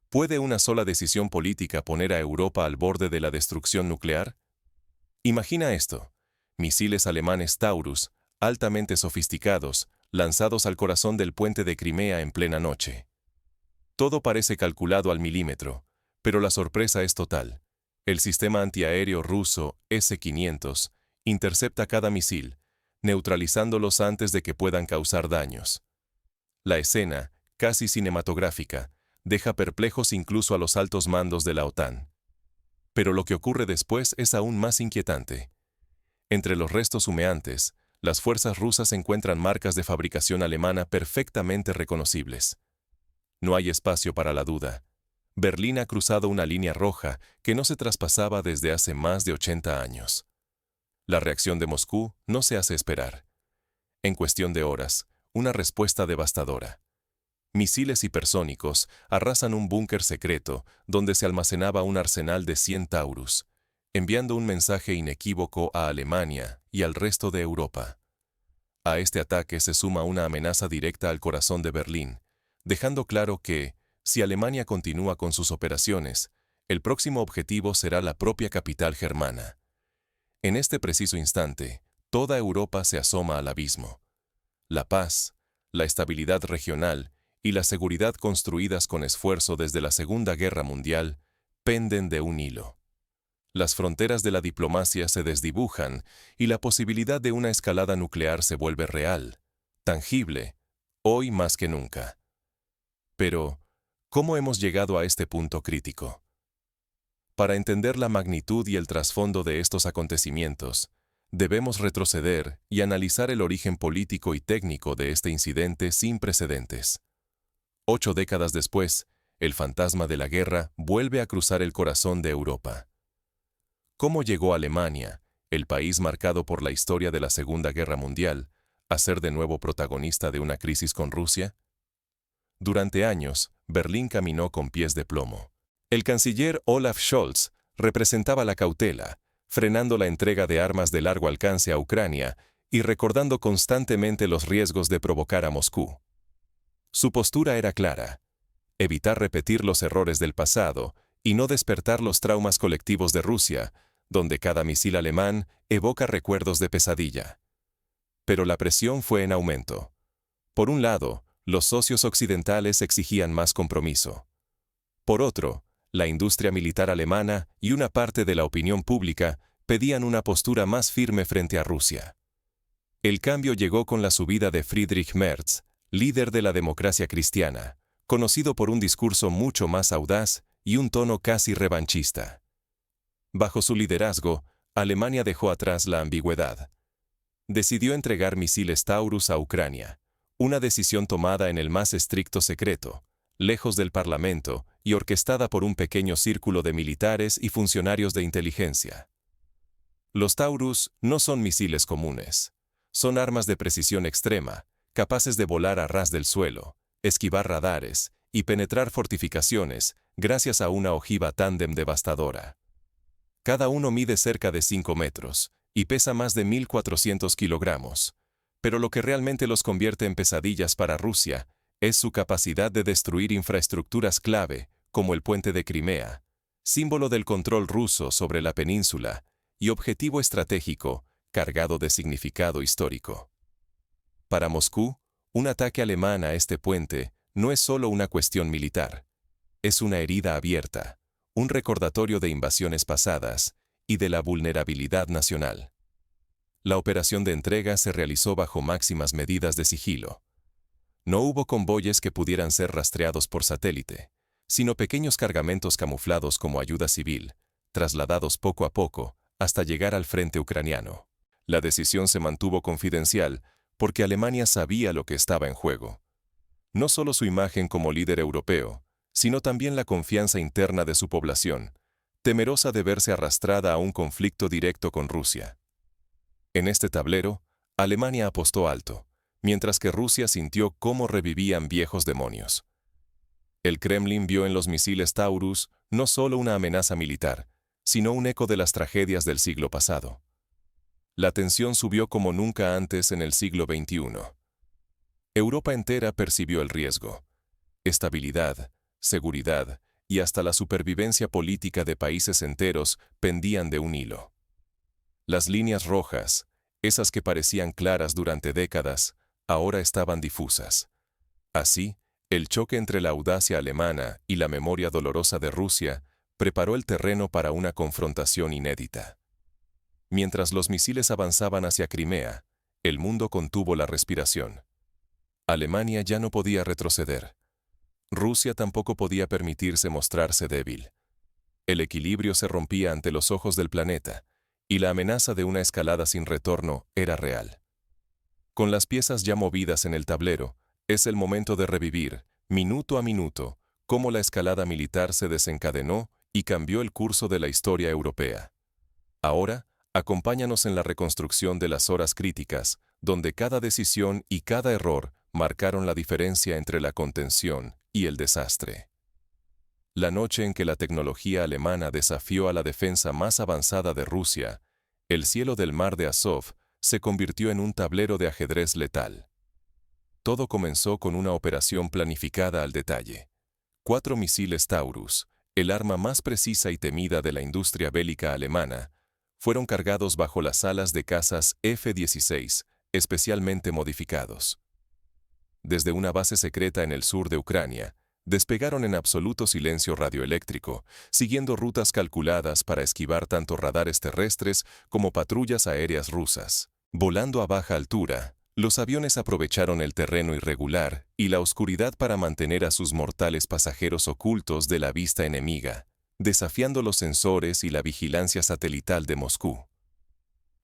¿Puede una sola decisión política poner a Europa al borde de la destrucción nuclear? Imagina esto: misiles alemanes Taurus, altamente sofisticados, lanzados al corazón del puente de Crimea en plena noche. Todo parece calculado al milímetro, pero la sorpresa es total. El sistema antiaéreo ruso S-500 intercepta cada misil, neutralizándolos antes de que puedan causar daños. La escena, casi cinematográfica, deja perplejos incluso a los altos mandos de la OTAN. Pero lo que ocurre después es aún más inquietante. Entre los restos humeantes, las fuerzas rusas encuentran marcas de fabricación alemana perfectamente reconocibles. No hay espacio para la duda. Berlín ha cruzado una línea roja que no se traspasaba desde hace más de 80 años. La reacción de Moscú no se hace esperar. En cuestión de horas, una respuesta devastadora. Misiles hipersónicos arrasan un búnker secreto donde se almacenaba un arsenal de 100 Taurus, enviando un mensaje inequívoco a Alemania y al resto de Europa. A este ataque se suma una amenaza directa al corazón de Berlín, dejando claro que, si Alemania continúa con sus operaciones, el próximo objetivo será la propia capital germana. En este preciso instante, toda Europa se asoma al abismo. La paz, la estabilidad regional y la seguridad construidas con esfuerzo desde la Segunda Guerra Mundial penden de un hilo. Las fronteras de la diplomacia se desdibujan y la posibilidad de una escalada nuclear se vuelve real, tangible, hoy más que nunca. Pero, ¿cómo hemos llegado a este punto crítico? Para entender la magnitud y el trasfondo de estos acontecimientos, debemos retroceder y analizar el origen político y técnico de este incidente sin precedentes. 8 décadas después, el fantasma de la guerra vuelve a cruzar el corazón de Europa. ¿Cómo llegó Alemania, el país marcado por la historia de la Segunda Guerra Mundial, a ser de nuevo protagonista de una crisis con Rusia? Durante años, Berlín caminó con pies de plomo. El canciller Olaf Scholz representaba la cautela, frenando la entrega de armas de largo alcance a Ucrania y recordando constantemente los riesgos de provocar a Moscú. Su postura era clara: evitar repetir los errores del pasado y no despertar los traumas colectivos de Rusia, donde cada misil alemán evoca recuerdos de pesadilla. Pero la presión fue en aumento. Por un lado, los socios occidentales exigían más compromiso. Por otro, la industria militar alemana y una parte de la opinión pública pedían una postura más firme frente a Rusia. El cambio llegó con la subida de Friedrich Merz, líder de la democracia cristiana, conocido por un discurso mucho más audaz y un tono casi revanchista. Bajo su liderazgo, Alemania dejó atrás la ambigüedad. Decidió entregar misiles Taurus a Ucrania, una decisión tomada en el más estricto secreto, lejos del Parlamento y orquestada por un pequeño círculo de militares y funcionarios de inteligencia. Los Taurus no son misiles comunes. Son armas de precisión extrema, capaces de volar a ras del suelo, esquivar radares y penetrar fortificaciones gracias a una ojiva tándem devastadora. Cada uno mide cerca de 5 metros y pesa más de 1.400 kilogramos. Pero lo que realmente los convierte en pesadillas para Rusia es su capacidad de destruir infraestructuras clave, como el puente de Crimea, símbolo del control ruso sobre la península y objetivo estratégico cargado de significado histórico. Para Moscú, un ataque alemán a este puente no es solo una cuestión militar. Es una herida abierta, un recordatorio de invasiones pasadas y de la vulnerabilidad nacional. La operación de entrega se realizó bajo máximas medidas de sigilo. No hubo convoyes que pudieran ser rastreados por satélite, sino pequeños cargamentos camuflados como ayuda civil, trasladados poco a poco hasta llegar al frente ucraniano. La decisión se mantuvo confidencial porque Alemania sabía lo que estaba en juego. No solo su imagen como líder europeo, sino también la confianza interna de su población, temerosa de verse arrastrada a un conflicto directo con Rusia. En este tablero, Alemania apostó alto, mientras que Rusia sintió cómo revivían viejos demonios. El Kremlin vio en los misiles Taurus no solo una amenaza militar, sino un eco de las tragedias del siglo pasado. La tensión subió como nunca antes en el siglo XXI. Europa entera percibió el riesgo. Estabilidad, seguridad y hasta la supervivencia política de países enteros pendían de un hilo. Las líneas rojas, esas que parecían claras durante décadas, ahora estaban difusas. Así, el choque entre la audacia alemana y la memoria dolorosa de Rusia preparó el terreno para una confrontación inédita. Mientras los misiles avanzaban hacia Crimea, el mundo contuvo la respiración. Alemania ya no podía retroceder. Rusia tampoco podía permitirse mostrarse débil. El equilibrio se rompía ante los ojos del planeta, y la amenaza de una escalada sin retorno era real. Con las piezas ya movidas en el tablero, es el momento de revivir, minuto a minuto, cómo la escalada militar se desencadenó y cambió el curso de la historia europea. Ahora, acompáñanos en la reconstrucción de las horas críticas, donde cada decisión y cada error marcaron la diferencia entre la contención y el desastre. La noche en que la tecnología alemana desafió a la defensa más avanzada de Rusia, el cielo del mar de Azov se convirtió en un tablero de ajedrez letal. Todo comenzó con una operación planificada al detalle. 4 misiles Taurus, el arma más precisa y temida de la industria bélica alemana, fueron cargados bajo las alas de cazas F-16, especialmente modificados. Desde una base secreta en el sur de Ucrania, despegaron en absoluto silencio radioeléctrico, siguiendo rutas calculadas para esquivar tanto radares terrestres como patrullas aéreas rusas. Volando a baja altura, los aviones aprovecharon el terreno irregular y la oscuridad para mantener a sus mortales pasajeros ocultos de la vista enemiga, desafiando los sensores y la vigilancia satelital de Moscú.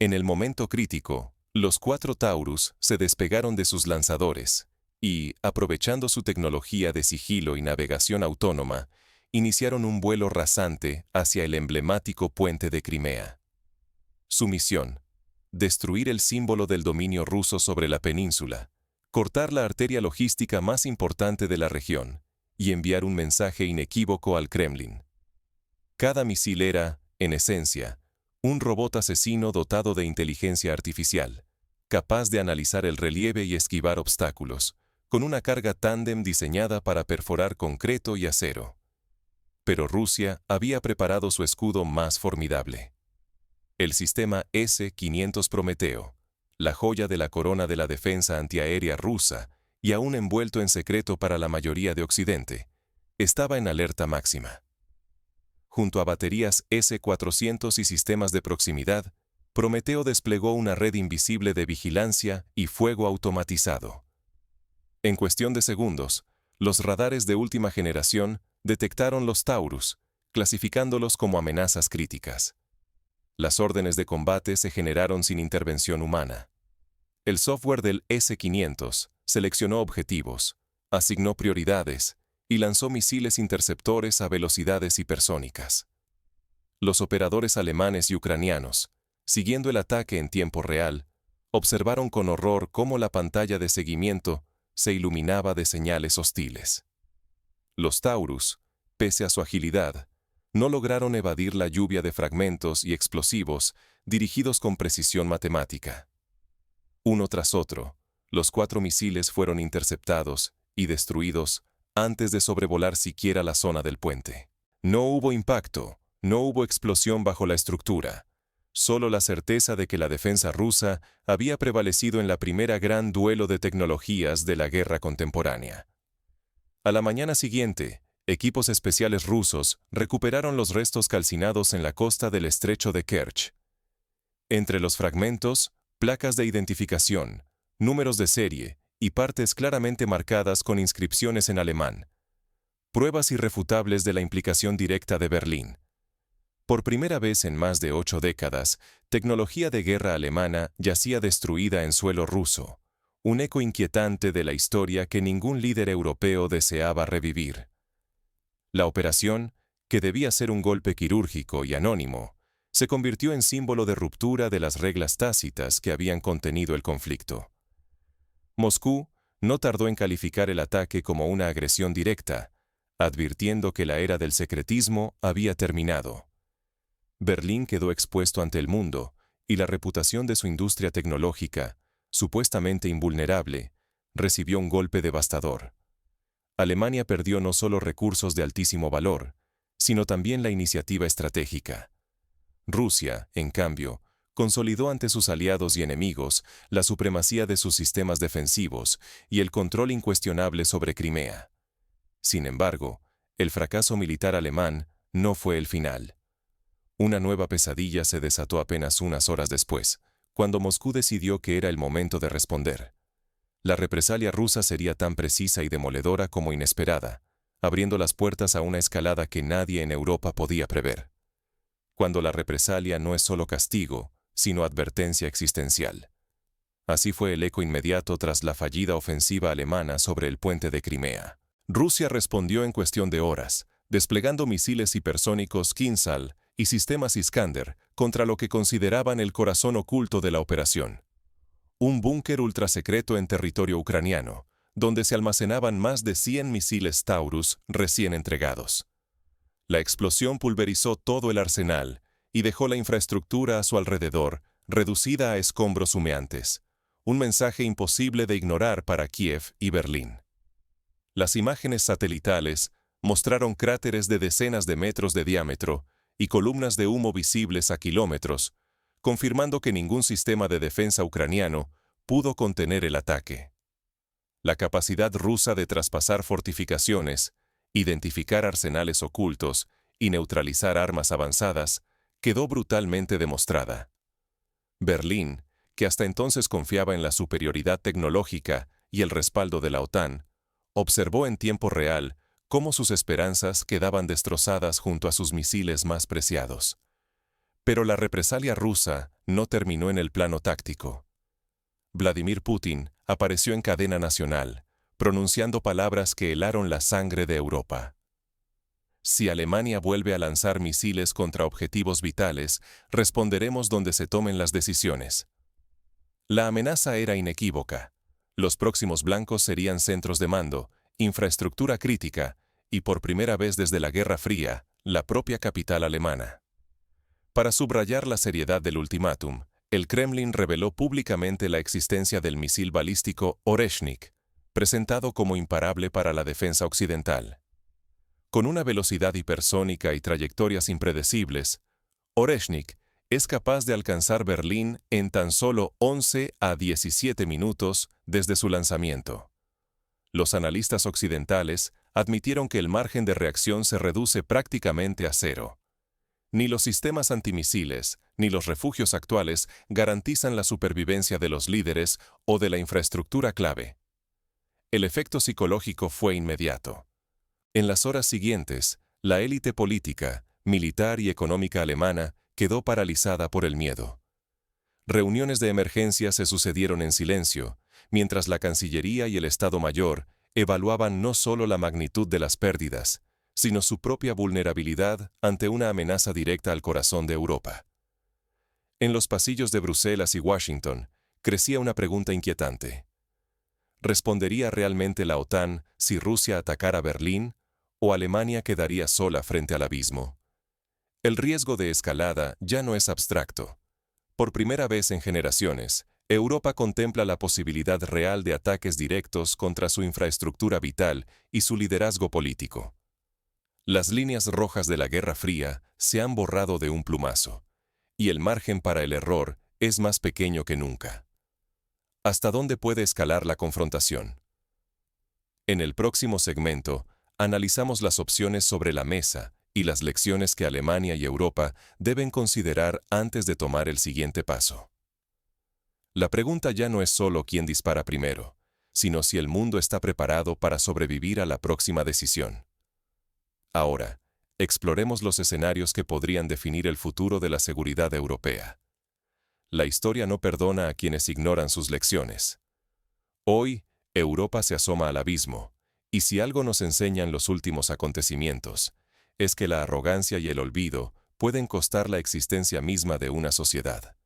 En el momento crítico, los 4 Taurus se despegaron de sus lanzadores y, aprovechando su tecnología de sigilo y navegación autónoma, iniciaron un vuelo rasante hacia el emblemático puente de Crimea. Su misión: destruir el símbolo del dominio ruso sobre la península, cortar la arteria logística más importante de la región y enviar un mensaje inequívoco al Kremlin. Cada misil era, en esencia, un robot asesino dotado de inteligencia artificial, capaz de analizar el relieve y esquivar obstáculos, con una carga tándem diseñada para perforar concreto y acero. Pero Rusia había preparado su escudo más formidable: el sistema S-500 Prometeo, la joya de la corona de la defensa antiaérea rusa y aún envuelto en secreto para la mayoría de Occidente, estaba en alerta máxima. Junto a baterías S-400 y sistemas de proximidad, Prometeo desplegó una red invisible de vigilancia y fuego automatizado. En cuestión de segundos, los radares de última generación detectaron los Taurus, clasificándolos como amenazas críticas. Las órdenes de combate se generaron sin intervención humana. El software del S-500 seleccionó objetivos, asignó prioridades y lanzó misiles interceptores a velocidades hipersónicas. Los operadores alemanes y ucranianos, siguiendo el ataque en tiempo real, observaron con horror cómo la pantalla de seguimiento se iluminaba de señales hostiles. Los Taurus, pese a su agilidad, no lograron evadir la lluvia de fragmentos y explosivos dirigidos con precisión matemática. Uno tras otro, los 4 misiles fueron interceptados y destruidos antes de sobrevolar siquiera la zona del puente. No hubo impacto, no hubo explosión bajo la estructura, solo la certeza de que la defensa rusa había prevalecido en la primera gran duelo de tecnologías de la guerra contemporánea. A la mañana siguiente, equipos especiales rusos recuperaron los restos calcinados en la costa del estrecho de Kerch. Entre los fragmentos, placas de identificación, números de serie y partes claramente marcadas con inscripciones en alemán. Pruebas irrefutables de la implicación directa de Berlín. Por primera vez en más de 8 décadas, tecnología de guerra alemana yacía destruida en suelo ruso, un eco inquietante de la historia que ningún líder europeo deseaba revivir. La operación, que debía ser un golpe quirúrgico y anónimo, se convirtió en símbolo de ruptura de las reglas tácitas que habían contenido el conflicto. Moscú no tardó en calificar el ataque como una agresión directa, advirtiendo que la era del secretismo había terminado. Berlín quedó expuesto ante el mundo, y la reputación de su industria tecnológica, supuestamente invulnerable, recibió un golpe devastador. Alemania perdió no solo recursos de altísimo valor, sino también la iniciativa estratégica. Rusia, en cambio, consolidó ante sus aliados y enemigos la supremacía de sus sistemas defensivos y el control incuestionable sobre Crimea. Sin embargo, el fracaso militar alemán no fue el final. Una nueva pesadilla se desató apenas unas horas después, cuando Moscú decidió que era el momento de responder. La represalia rusa sería tan precisa y demoledora como inesperada, abriendo las puertas a una escalada que nadie en Europa podía prever. Cuando la represalia no es solo castigo, sino advertencia existencial. Así fue el eco inmediato tras la fallida ofensiva alemana sobre el puente de Crimea. Rusia respondió en cuestión de horas, desplegando misiles hipersónicos Kinzhal y sistemas Iskander contra lo que consideraban el corazón oculto de la operación. Un búnker ultrasecreto en territorio ucraniano, donde se almacenaban más de 100 misiles Taurus recién entregados. La explosión pulverizó todo el arsenal y dejó la infraestructura a su alrededor, reducida a escombros humeantes. Un mensaje imposible de ignorar para Kiev y Berlín. Las imágenes satelitales mostraron cráteres de decenas de metros de diámetro y columnas de humo visibles a kilómetros, confirmando que ningún sistema de defensa ucraniano pudo contener el ataque. La capacidad rusa de traspasar fortificaciones, identificar arsenales ocultos y neutralizar armas avanzadas quedó brutalmente demostrada. Berlín, que hasta entonces confiaba en la superioridad tecnológica y el respaldo de la OTAN, observó en tiempo real cómo sus esperanzas quedaban destrozadas junto a sus misiles más preciados. Pero la represalia rusa no terminó en el plano táctico. Vladimir Putin apareció en cadena nacional, pronunciando palabras que helaron la sangre de Europa. Si Alemania vuelve a lanzar misiles contra objetivos vitales, responderemos donde se tomen las decisiones. La amenaza era inequívoca. Los próximos blancos serían centros de mando, infraestructura crítica y, por primera vez desde la Guerra Fría, la propia capital alemana. Para subrayar la seriedad del ultimátum, el Kremlin reveló públicamente la existencia del misil balístico Oreshnik, presentado como imparable para la defensa occidental. Con una velocidad hipersónica y trayectorias impredecibles, Oreshnik es capaz de alcanzar Berlín en tan solo 11 a 17 minutos desde su lanzamiento. Los analistas occidentales admitieron que el margen de reacción se reduce prácticamente a cero. Ni los sistemas antimisiles, ni los refugios actuales garantizan la supervivencia de los líderes o de la infraestructura clave. El efecto psicológico fue inmediato. En las horas siguientes, la élite política, militar y económica alemana quedó paralizada por el miedo. Reuniones de emergencia se sucedieron en silencio, mientras la Cancillería y el Estado Mayor evaluaban no solo la magnitud de las pérdidas, sino su propia vulnerabilidad ante una amenaza directa al corazón de Europa. En los pasillos de Bruselas y Washington, crecía una pregunta inquietante. ¿Respondería realmente la OTAN si Rusia atacara Berlín, o Alemania quedaría sola frente al abismo? El riesgo de escalada ya no es abstracto. Por primera vez en generaciones, Europa contempla la posibilidad real de ataques directos contra su infraestructura vital y su liderazgo político. Las líneas rojas de la Guerra Fría se han borrado de un plumazo, y el margen para el error es más pequeño que nunca. ¿Hasta dónde puede escalar la confrontación? En el próximo segmento, analizamos las opciones sobre la mesa y las lecciones que Alemania y Europa deben considerar antes de tomar el siguiente paso. La pregunta ya no es solo quién dispara primero, sino si el mundo está preparado para sobrevivir a la próxima decisión. Ahora, exploremos los escenarios que podrían definir el futuro de la seguridad europea. La historia no perdona a quienes ignoran sus lecciones. Hoy, Europa se asoma al abismo, y si algo nos enseñan los últimos acontecimientos, es que la arrogancia y el olvido pueden costar la existencia misma de una sociedad.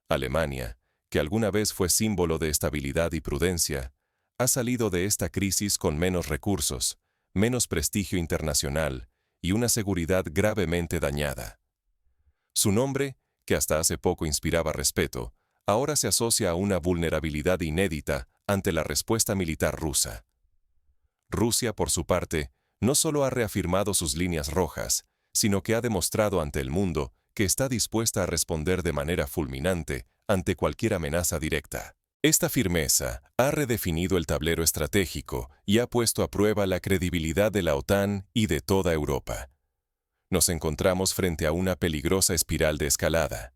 Alemania, que alguna vez fue símbolo de estabilidad y prudencia, ha salido de esta crisis con menos recursos, menos prestigio internacional y una seguridad gravemente dañada. Su nombre, que hasta hace poco inspiraba respeto, ahora se asocia a una vulnerabilidad inédita ante la respuesta militar rusa. Rusia, por su parte, no solo ha reafirmado sus líneas rojas, sino que ha demostrado ante el mundo que está dispuesta a responder de manera fulminante ante cualquier amenaza directa. Esta firmeza ha redefinido el tablero estratégico y ha puesto a prueba la credibilidad de la OTAN y de toda Europa. Nos encontramos frente a una peligrosa espiral de escalada.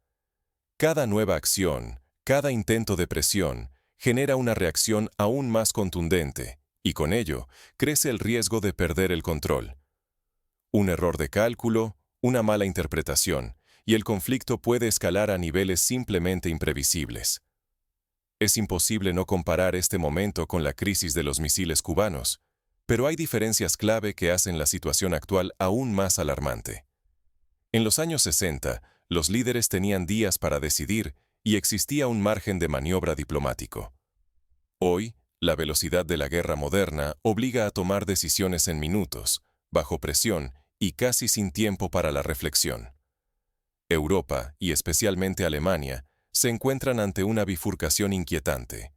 Cada nueva acción, cada intento de presión, genera una reacción aún más contundente, y con ello crece el riesgo de perder el control. Un error de cálculo, una mala interpretación, y el conflicto puede escalar a niveles simplemente imprevisibles. Es imposible no comparar este momento con la crisis de los misiles cubanos, pero hay diferencias clave que hacen la situación actual aún más alarmante. En los años 60, los líderes tenían días para decidir y existía un margen de maniobra diplomático. Hoy, la velocidad de la guerra moderna obliga a tomar decisiones en minutos, bajo presión y casi sin tiempo para la reflexión. Europa, y especialmente Alemania, se encuentran ante una bifurcación inquietante.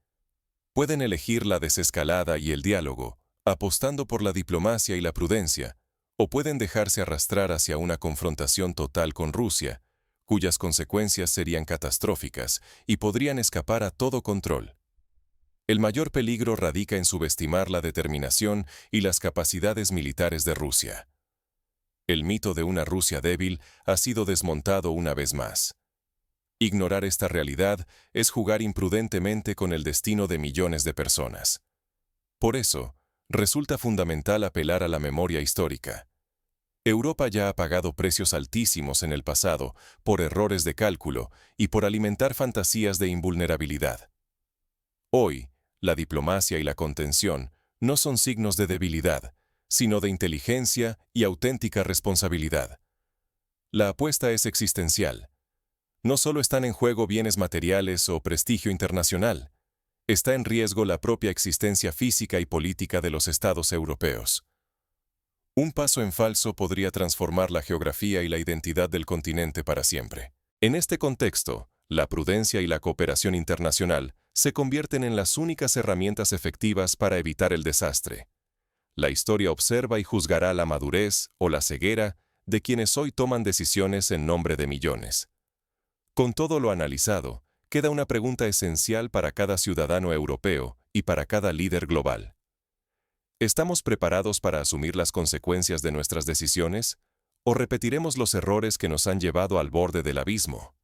Pueden elegir la desescalada y el diálogo, apostando por la diplomacia y la prudencia, o pueden dejarse arrastrar hacia una confrontación total con Rusia, cuyas consecuencias serían catastróficas y podrían escapar a todo control. El mayor peligro radica en subestimar la determinación y las capacidades militares de Rusia. El mito de una Rusia débil ha sido desmontado una vez más. Ignorar esta realidad es jugar imprudentemente con el destino de millones de personas. Por eso, resulta fundamental apelar a la memoria histórica. Europa ya ha pagado precios altísimos en el pasado por errores de cálculo y por alimentar fantasías de invulnerabilidad. Hoy, la diplomacia y la contención no son signos de debilidad, sino de inteligencia y auténtica responsabilidad. La apuesta es existencial. No solo están en juego bienes materiales o prestigio internacional, está en riesgo la propia existencia física y política de los estados europeos. Un paso en falso podría transformar la geografía y la identidad del continente para siempre. En este contexto, la prudencia y la cooperación internacional se convierten en las únicas herramientas efectivas para evitar el desastre. La historia observa y juzgará la madurez o la ceguera de quienes hoy toman decisiones en nombre de millones. Con todo lo analizado, queda una pregunta esencial para cada ciudadano europeo y para cada líder global. ¿Estamos preparados para asumir las consecuencias de nuestras decisiones? ¿O repetiremos los errores que nos han llevado al borde del abismo?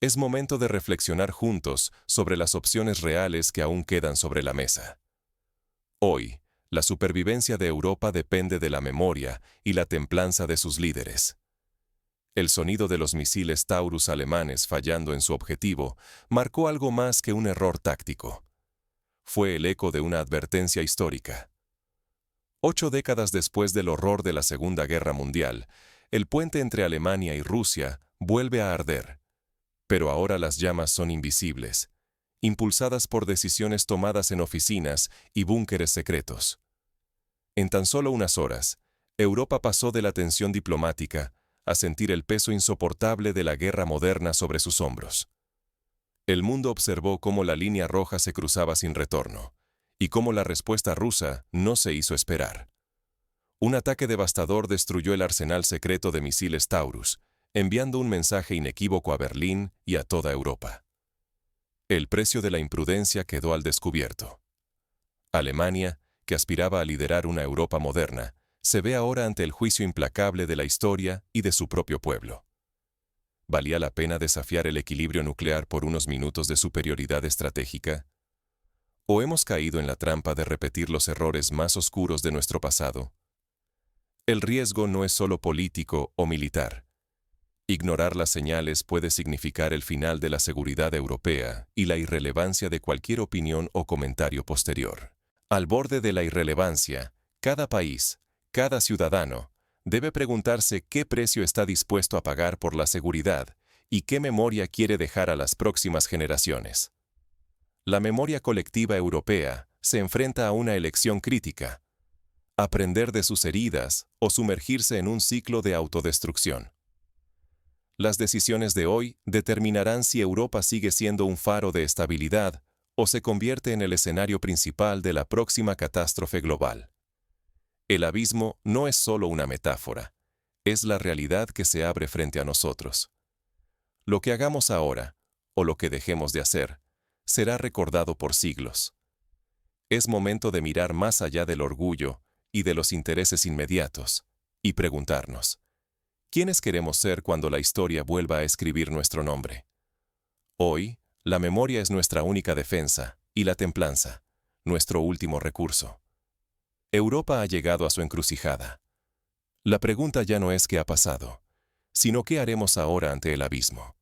Es momento de reflexionar juntos sobre las opciones reales que aún quedan sobre la mesa. Hoy, la supervivencia de Europa depende de la memoria y la templanza de sus líderes. El sonido de los misiles Taurus alemanes fallando en su objetivo marcó algo más que un error táctico. Fue el eco de una advertencia histórica. 8 décadas después del horror de la Segunda Guerra Mundial, el puente entre Alemania y Rusia vuelve a arder. Pero ahora las llamas son invisibles, impulsadas por decisiones tomadas en oficinas y búnkeres secretos. En tan solo unas horas, Europa pasó de la tensión diplomática a sentir el peso insoportable de la guerra moderna sobre sus hombros. El mundo observó cómo la línea roja se cruzaba sin retorno, y cómo la respuesta rusa no se hizo esperar. Un ataque devastador destruyó el arsenal secreto de misiles Taurus, enviando un mensaje inequívoco a Berlín y a toda Europa. El precio de la imprudencia quedó al descubierto. Alemania, que aspiraba a liderar una Europa moderna, se ve ahora ante el juicio implacable de la historia y de su propio pueblo. ¿Valía la pena desafiar el equilibrio nuclear por unos minutos de superioridad estratégica? ¿O hemos caído en la trampa de repetir los errores más oscuros de nuestro pasado? El riesgo no es solo político o militar. Ignorar las señales puede significar el final de la seguridad europea y la irrelevancia de cualquier opinión o comentario posterior. Al borde de la irrelevancia, cada país, cada ciudadano, debe preguntarse qué precio está dispuesto a pagar por la seguridad y qué memoria quiere dejar a las próximas generaciones. La memoria colectiva europea se enfrenta a una elección crítica: aprender de sus heridas o sumergirse en un ciclo de autodestrucción. Las decisiones de hoy determinarán si Europa sigue siendo un faro de estabilidad o se convierte en el escenario principal de la próxima catástrofe global. El abismo no es solo una metáfora, es la realidad que se abre frente a nosotros. Lo que hagamos ahora, o lo que dejemos de hacer, será recordado por siglos. Es momento de mirar más allá del orgullo y de los intereses inmediatos, y preguntarnos, ¿quiénes queremos ser cuando la historia vuelva a escribir nuestro nombre? Hoy, la memoria es nuestra única defensa, y la templanza, nuestro último recurso. Europa ha llegado a su encrucijada. La pregunta ya no es qué ha pasado, sino qué haremos ahora ante el abismo.